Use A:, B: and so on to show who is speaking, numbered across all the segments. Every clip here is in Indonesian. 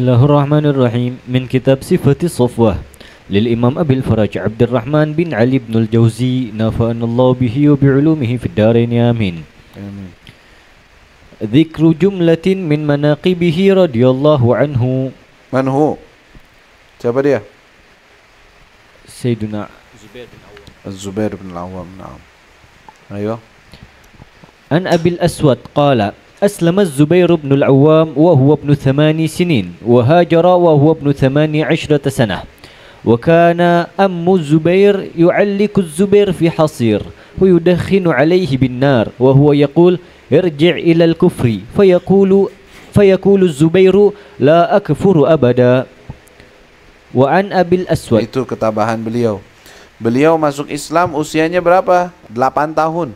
A: Bismillahirrahmanirrahim. Min kitab Sifati Safwah lil Imam Abil Faraj Abdurrahman bin Ali bin Al-Jawzi nafa'anallahu bihi wa bi'ulumihi fid darain amin.
B: Amin.
A: Dzikru jumlatin min manaqibihi radhiyallahu anhu.
B: Manhu? Siapa dia?
A: Sayyiduna Zubair bin Awwam.
B: Az-Zubair bin Al-Awwam. Naam. Ayo.
A: An Abil Aswad qala أسلم الزبير بن العوام وهو ابن 8 سنين وهاجر وهو ابن 18 سنة وكان أم الزبير يعلق الزبير في حصير ويدخن عليه بالنار وهو يقول ارجع إلى الكفر فيقول الزبير لا أكفر أبدا. وعن أبي الأسود.
B: Itu ketabahan beliau. Beliau masuk Islam usianya berapa? 8 tahun.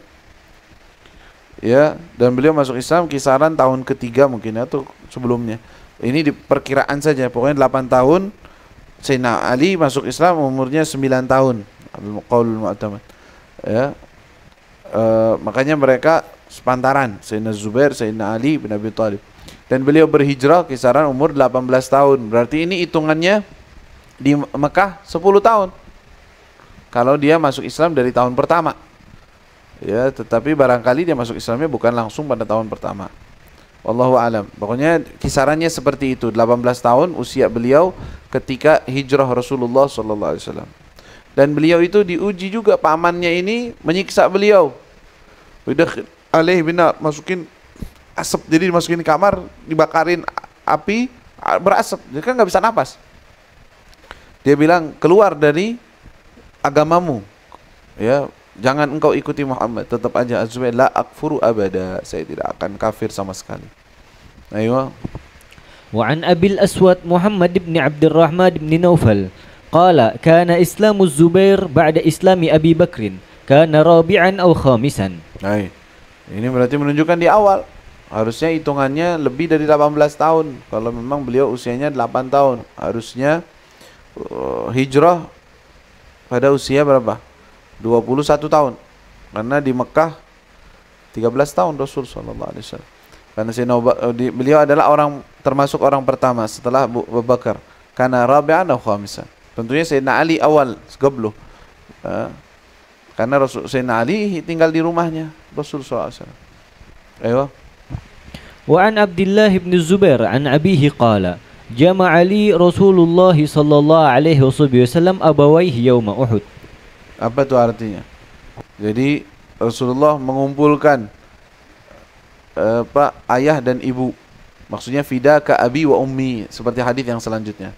B: Ya, dan beliau masuk Islam kisaran tahun ketiga mungkin atau sebelumnya. Ini di perkiraan saja. Pokoknya 8 tahun. Sayyidina Ali masuk Islam umurnya 9 tahun. Al-Qaulul Mu'tamad. Ya. Makanya mereka sepantaran, Sayyidina Zubair, Sayyidina Ali bin Abi Thalib. Dan beliau berhijrah kisaran umur 18 tahun. Berarti ini hitungannya di Mekah 10 tahun. Kalau dia masuk Islam dari tahun pertama. Ya, tetapi barangkali dia masuk Islamnya bukan langsung pada tahun pertama. Wallahu alam. Pokoknya kisarannya seperti itu, 18 tahun usia beliau ketika hijrah Rasulullah sallallahu alaihi wasallam. Dan beliau itu diuji juga, pamannya ini menyiksa beliau. Udah alaih binar, masukin asap, jadi dimasukin kamar, dibakarin api, berasap, dia kan nggak bisa napas. Dia bilang, keluar dari agamamu, ya. Jangan engkau ikuti Muhammad, tetap aja Az-Zubair la akfuru abada, saya tidak akan kafir sama sekali. Ayo.
A: Wa an Abil Aswad Muhammad bin Abdurrahman bin Naufal qala kana Islamu Zubair ba'da Islami Abi Bakrin kana rabi'an aw khamisan.
B: Hai. Ini berarti menunjukkan di awal. Harusnya hitungannya lebih dari 18 tahun. Kalau memang beliau usianya 8 tahun, harusnya hijrah pada usia berapa? 21 tahun. Karena di Mekah 13 tahun Rasul sallallahu alaihi wasallam. Karena beliau adalah termasuk orang pertama setelah Abu Bakar. Karena rabi'an atau khamisan. Tentunya Sayyidina Ali awal sebelum. Karena Sayyidina Ali tinggal di rumahnya Rasul sallallahu alaihi wasallam. Ayo.
A: Wa an Abdullah bin Zubair an abihi qala jama'a li Rasulullah sallallahu alaihi wasallam abawaihi yauma Uhud.
B: Apa itu artinya? Jadi Rasulullah mengumpulkan ayah dan ibu. Maksudnya fidaka abi wa ummi, seperti hadis yang selanjutnya.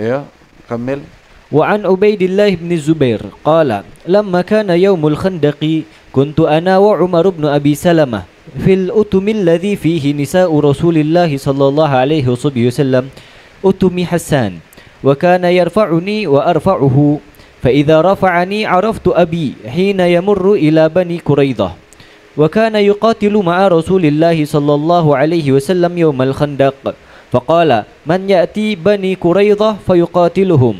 B: Ya, kamil.
A: Wa an Ubaidillah bin Zubair qala lamma kana yaumul khandaqi kuntu ana wa Umar bin Abi Salamah fil utumi alladhi fihi nisa'u Rasulillah sallallahu alaihi wasallam utumi Hasan wa kana yarfa'uni wa arfa'uhu فإذا رفعني عرفت أبي حين يمر إلى بني قريظة وكان يقاتل مع رسول الله صلى الله عليه وسلم يوم الخندق فقال من يأتي بني قريظة فيقاتلهم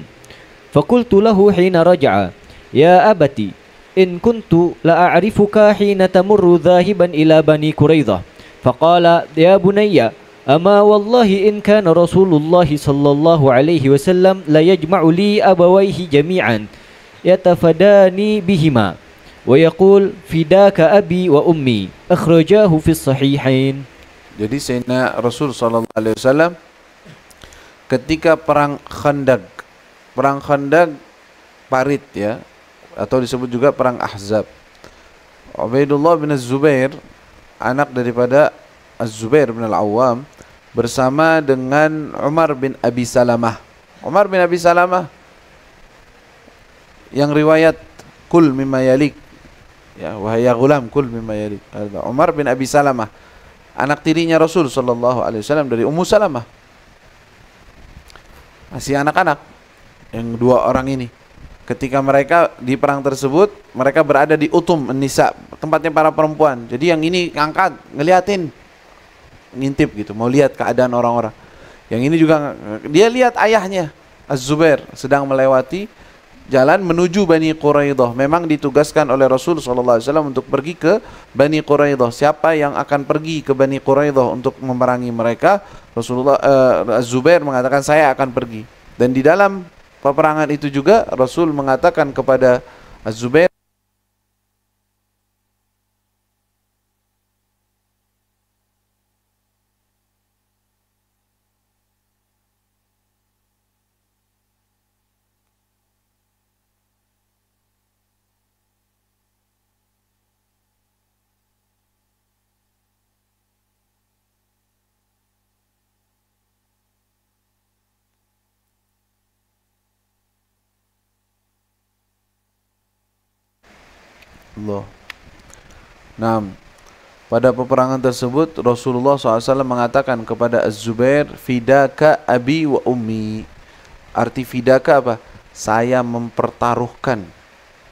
A: فقلت له حين رجع يا أبتي إن كنت لأعرفك حين تمر ذاهبا إلى بني قريظة فقال يا بني أما والله إن كان رسول الله صلى الله عليه وسلم لا يجمع لي أبويه جميعا يتفداني بهما ويقول فداك أبي وأمي أخرجاه في الصحيحين.
B: Jadi Sayyidina Rasul sallallahu alaihi wasallam ketika perang Khandaq parit ya, atau disebut juga perang Ahzab, Ubaidullah bin Az-Zubair, anak daripada Az-Zubair bin Al-Awwam, bersama dengan Umar bin Abi Salamah. Umar bin Abi Salamah yang riwayat kul mimma yalik, ya wahai ya gulam kul mimma yalik. Umar bin Abi Salamah, anak tirinya Rasul sallallahu alaihi wasallam dari Ummu Salamah. Masih anak-anak yang dua orang ini. Ketika mereka di perang tersebut, mereka berada di Utum Nisa, tempatnya para perempuan. Jadi yang ini ngangkat, ngeliatin, ngintip gitu, mau lihat keadaan orang-orang. Yang ini juga dia lihat ayahnya Az-Zubair sedang melewati jalan menuju Bani Quraidah. Memang ditugaskan oleh Rasul SAW untuk pergi ke Bani Quraidah. Siapa yang akan pergi ke Bani Quraidah untuk memerangi mereka? Az-Zubair mengatakan saya akan pergi. Dan di dalam peperangan itu juga Rasul mengatakan kepada Az-Zubair, Allah. Nah, pada peperangan tersebut Rasulullah SAW mengatakan kepada Az-Zubair, fidaka abi wa ummi. Arti fidaka apa? Saya mempertaruhkan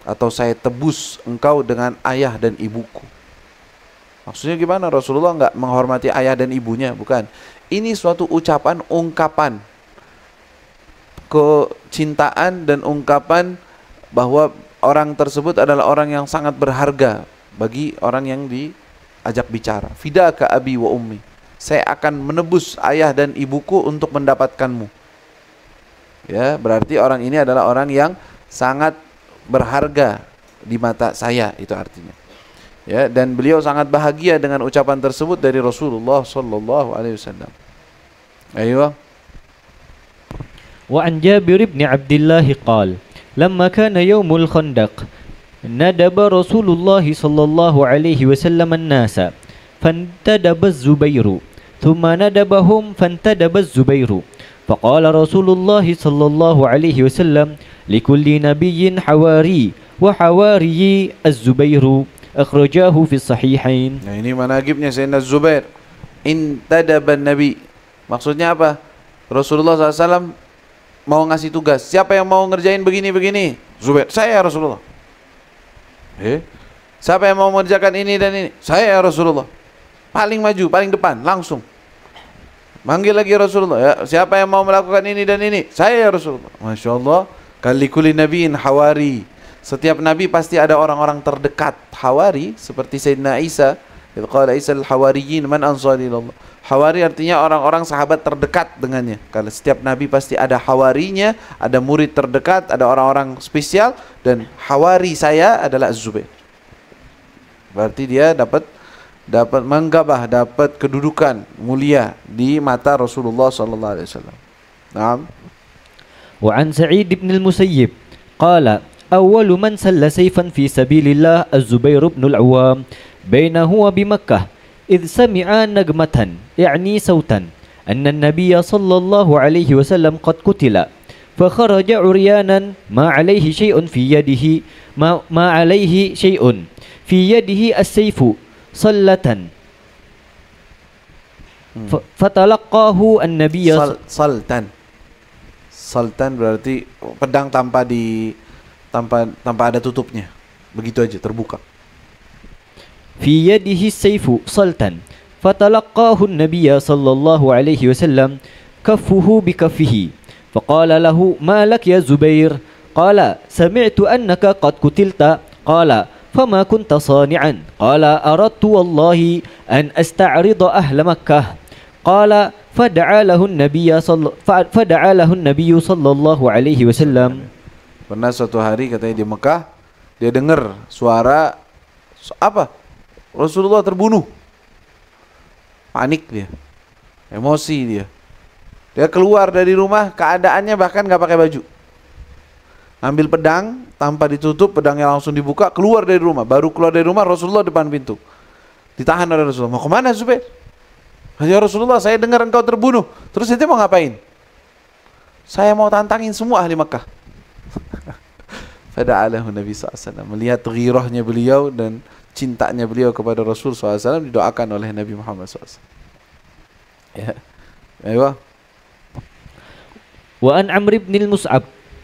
B: atau saya tebus engkau dengan ayah dan ibuku. Maksudnya gimana? Rasulullah enggak menghormati ayah dan ibunya, bukan. Ini suatu ucapan, ungkapan kecintaan dan ungkapan bahwa orang tersebut adalah orang yang sangat berharga bagi orang yang diajak bicara. Fidaka abi wa ummi. Saya akan menebus ayah dan ibuku untuk mendapatkanmu. Ya, berarti orang ini adalah orang yang sangat berharga di mata saya, itu artinya. Ya, dan beliau sangat bahagia dengan ucapan tersebut dari Rasulullah sallallahu alaihi wasallam. Ayo.
A: Wa an Jabir bin Abdullah qala لما كان يوم الخندق ندب رسول الله صلى الله عليه وسلم الناس فانتدب الزبير ثم ندبهم فانتدب الزبير فقال رسول الله صلى الله عليه وسلم لكل نبي حواري وحواري الزبير أخرجاه في الصحيحين.
B: Nah, ini manaqibnya Sayyidina Zubair. Intadaban Nabi. Maksudnya apa? Rasulullah SAW mau ngasih tugas, siapa yang mau ngerjain begini-begini? Zubair, saya ya Rasulullah. Siapa yang mau mengerjakan ini dan ini? Saya ya Rasulullah. Paling maju, paling depan, langsung. Manggil lagi Rasulullah, ya, siapa yang mau melakukan ini dan ini? Saya ya Rasulullah. Masya Allah. Kalikuli nabiin hawari. Setiap nabi pasti ada orang-orang terdekat. Hawari, seperti Sayyidina Isa. Qala Isa al-hawariyin man ansari ilallah. Hawari artinya orang-orang sahabat terdekat dengannya. Kalau setiap nabi pasti ada hawarinya, ada murid terdekat, ada orang-orang spesial, dan hawari saya adalah Az-Zubair. Berarti dia dapat menggabah, dapat kedudukan mulia di mata Rasulullah sallallahu alaihi wasallam. Naam.
A: Wa an Sa'id bin al-Musayyib qala awwalu man salla sayfan fi sabilillah Az-Zubair bin al-Awwam bainahu wa bi Makkah إذ سمع نغمة يعني صوتا أن النبي صلى الله عليه وسلم قد قتل فخرج عريانا ما عليه شيء في يده ما عليه شيء في يده السيف صلة فتلقاه النبي
B: Saltan berarti pedang tanpa ada tutupnya, begitu aja terbuka.
A: في يده السيف صلتا فتلقاه النبي صلى الله عليه وسلم كفه بكفه فقال له ما لك يا زبير قال سمعت أنك قد قتلت قال فما كنت صانعا قال أردت والله أن أستعرض أهل مكة قال فدعا له النبي صلى الله عليه وسلم.
B: Pernah suatu hari katanya di Mekah dia dengar suara apa? Rasulullah terbunuh. Panik dia. Emosi dia. Dia keluar dari rumah, keadaannya bahkan gak pakai baju. Ambil pedang, tanpa ditutup, pedangnya langsung dibuka, keluar dari rumah. Baru keluar dari rumah, Rasulullah depan pintu. Ditahan oleh Rasulullah. Mau kemana Zubair? Ya Rasulullah, saya dengar engkau terbunuh. Terus itu mau ngapain? Saya mau tantangin semua ahli Makkah. Fada'alahu Nabi SAW. Melihat ghirahnya beliau dan cintanya beliau kepada Rasul SAW, didoakan oleh Nabi Muhammad SAW. Ya. Ayo.
A: Wa an Amr ibn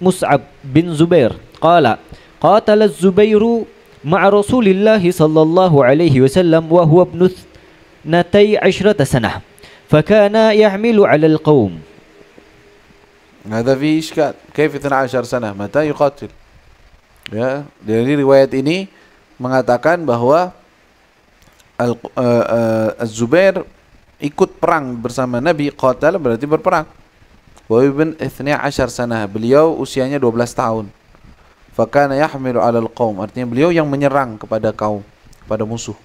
A: Mus'ab bin Zubair qala qatala Az-Zubairu ma'a Rasulillah sallallahu alaihi wasallam wa huwa ibn 12 sanah fakana yahmilu 'ala al-qaum.
B: هذا فيه إشكال. كيف 12 سنة؟ متى يقاتل؟ Ya, dari riwayat ini mengatakan bahwa Az-Zubair ikut perang bersama Nabi, qatal berarti berperang. Wa ibn 12 sanah, beliau usianya 12 tahun. Fakana yahmilu 'alal qaum, artinya beliau yang menyerang kepada kaum, kepada musuh.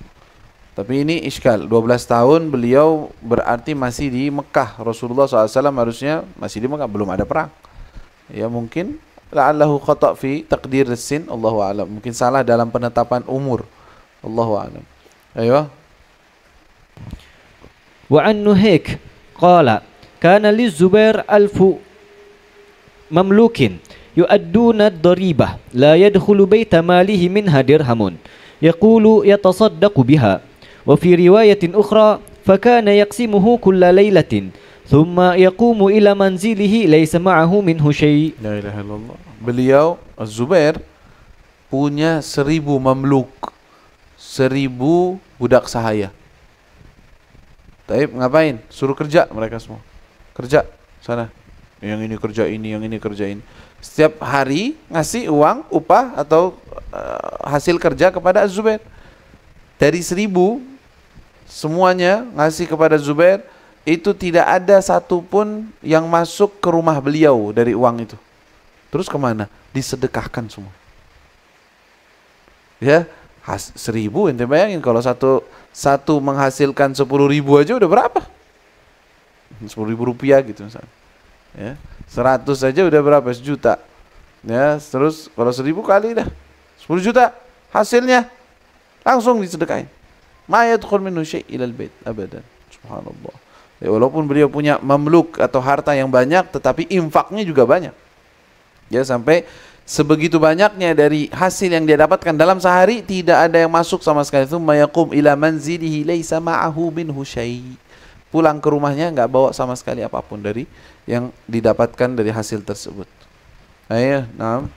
B: Tapi ini iskal, 12 tahun beliau berarti masih di Mekah. Rasulullah SAW harusnya masih di Mekah, belum ada perang. Ya mungkin la'allahu khata' fi taqdir as-sin, Allahu a'lam. Mungkin salah dalam penetapan umur. Allahu a'lam. Ayo.
A: Wa an Nuhayk qala kana liz-Zubair 1000 mamlukin yu'adduna ad-daribah la yadkhulu baita malihi minha dirhamun yaqulu yatasaddaqu biha. Wa fi riwayatin ukhra fakana yaqsimuhu kulla lailatin thumma yaqumu ila manzilihi laysa ma'ahu minhu syai'.
B: La ilaha illallah. Beliau Az-Zubair punya 1000 mamluk, 1000 budak sahaya. Taib ngapain? Suruh kerja mereka semua. Kerja sana. Yang ini kerja ini, yang ini kerja ini. Setiap hari ngasih uang, upah atau hasil kerja kepada Az-Zubair. Dari 1000 semuanya ngasih kepada Zubair, itu tidak ada satupun yang masuk ke rumah beliau dari uang itu. Terus kemana? Disedekahkan semua. Ya, 1000, ente bayangin kalau satu menghasilkan 10.000 aja udah berapa? 10.000 rupiah gitu misalnya. Ya, 100 aja udah berapa? 1 juta. Ya, terus kalau 1000 kali dah 10 juta hasilnya langsung disedekahin. Ma yadkhul minhu syai' ilal bait abadan. Subhanallah. Ya, walaupun beliau punya mamluk atau harta yang banyak, tetapi infaknya juga banyak. Ya, sampai sebegitu banyaknya dari hasil yang dia dapatkan dalam sehari tidak ada yang masuk sama sekali. Tsumma yaqum ila manzilihi laisa ma'ahu minhu syai'. Pulang ke rumahnya enggak bawa sama sekali apapun dari yang didapatkan dari hasil tersebut. Ayo, naam.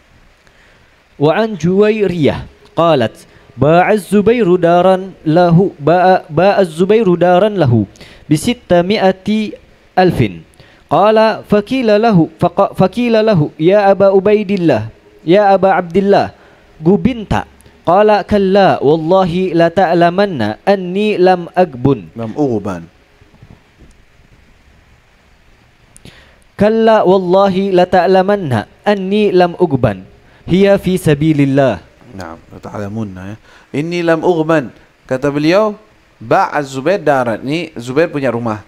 A: Wa an Juwairiyah qalat باع الزبير دارا له باع الزبير دارا له ب600,000 قال فقيل له يا أبا عبيد الله يا أبا عبد الله قبنت قال كلا والله لا تعلمن أني لم أغبن كلا والله لا تعلمن أني لم أغبن هي في سبيل الله.
B: Nah, ta'lamunna ya. Inni lam ughman. Kata beliau, ba'az Zubair darat. Ini Zubair punya rumah.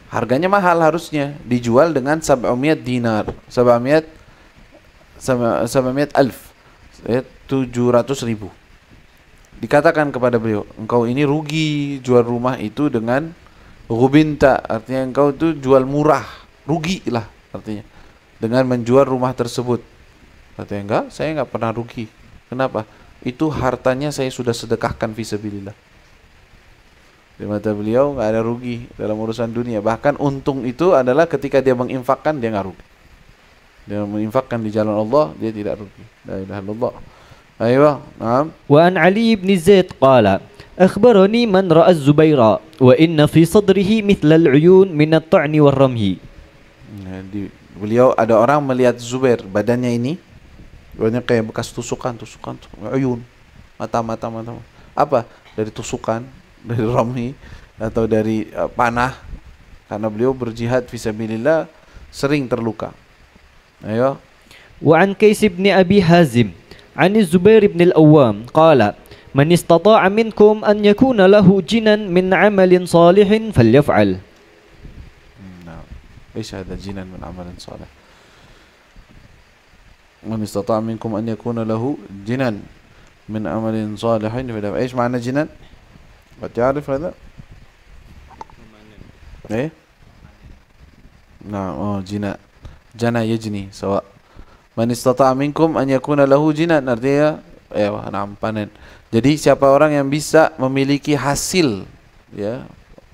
B: Harganya mahal harusnya, dijual dengan 700 dinar. 700 alf. 700.000. Dikatakan kepada beliau, engkau ini rugi jual rumah itu dengan ghubinta, artinya engkau itu jual murah, rugi lah artinya dengan menjual rumah tersebut. Katanya enggak, saya enggak pernah rugi. Kenapa? Itu hartanya saya sudah sedekahkan fisabilillah. Di mata beliau nggak ada rugi dalam urusan dunia. Bahkan untung itu adalah ketika dia menginfakkan, dia nggak rugi. Dia menginfakkan di jalan Allah, dia tidak rugi. La ilaha illallah. Ayo, naam.
A: Wa an Ali bin Zaid qala akhbarani man ra'a az-Zubaira wa inna fi sadrihi mithla al-uyun min at-ta'ni war-ramhi.
B: Beliau ada orang melihat Zubair, badannya ini banyak kayak bekas tusukan, uyun, mata. Apa? Dari tusukan, dari ramhi atau dari panah. Karena beliau berjihad fisabilillah sering terluka. Ayo.
A: Wa an Qais bin Abi Hazim, an Zubair bin al-Awwam qala man istata'a minkum an yakuna lahu jinan min 'amalin salihin falyaf'al.
B: Nah, ايش هذا jinan min 'amalin salih? من استطاع منكم أن يكون له جنان من عمل صالح إيش معنى جنان؟ قد تعرف هذا؟ إيه؟ نعم جنان جنى يجني سواء من استطاع منكم أن يكون له جنان artinya نعم panen. Jadi siapa orang yang bisa memiliki hasil ya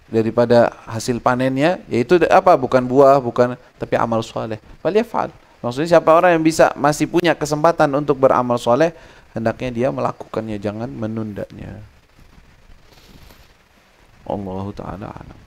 B: daripada hasil panennya, yaitu apa? Bukan buah, bukan, tapi amal soleh. Falyaf'al. Maksudnya siapa orang yang bisa masih punya kesempatan untuk beramal soleh, hendaknya dia melakukannya, jangan menundanya. Allahu ta'ala alam.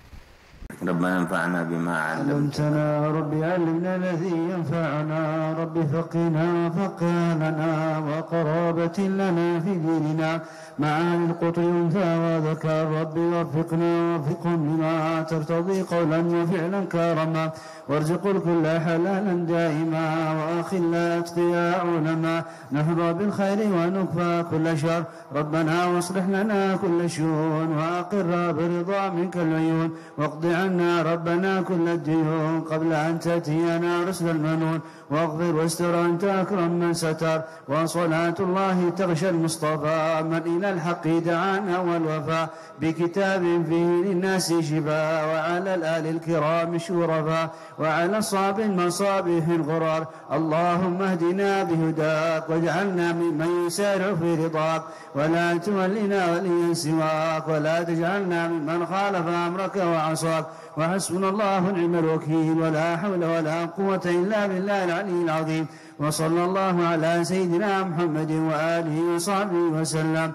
C: ربنا انفعنا بما علمتنا
D: رب علمنا الذي ينفعنا رب فقنا فقهنا وقرابة لنا في ديننا مع القطع أنثى وذكر رب وفقنا وفقهم بما ترتضي قولا وفعلا كرما وارزق الكل حلالا دائما وأخل أتقياء علما نحظى بالخير ونكفى كل شر ربنا واصلح لنا كل شؤون وأقر برضا منك العيون واقض عنا ربنا كل الديون قبل أن تأتينا رسل المنون واغفر واستر أنت أكرم من ستر وصلاة الله تغشى المصطفى من إلى الحق دعانا والوفاء بكتاب فيه للناس شفاء وعلى الآل الكرام الشرفاء وعلى صاب المصابيح الغرار اللهم اهدنا بهداك واجعلنا ممن يسارع في رضاك ولا تولنا وليا سواك ولا تجعلنا ممن خالف أمرك وعصاك وحسبنا الله ونعم الوكيل ولا حول ولا قوة إلا بالله العلي العظيم وصلى الله على سيدنا محمد وآله وصحبه وسلم.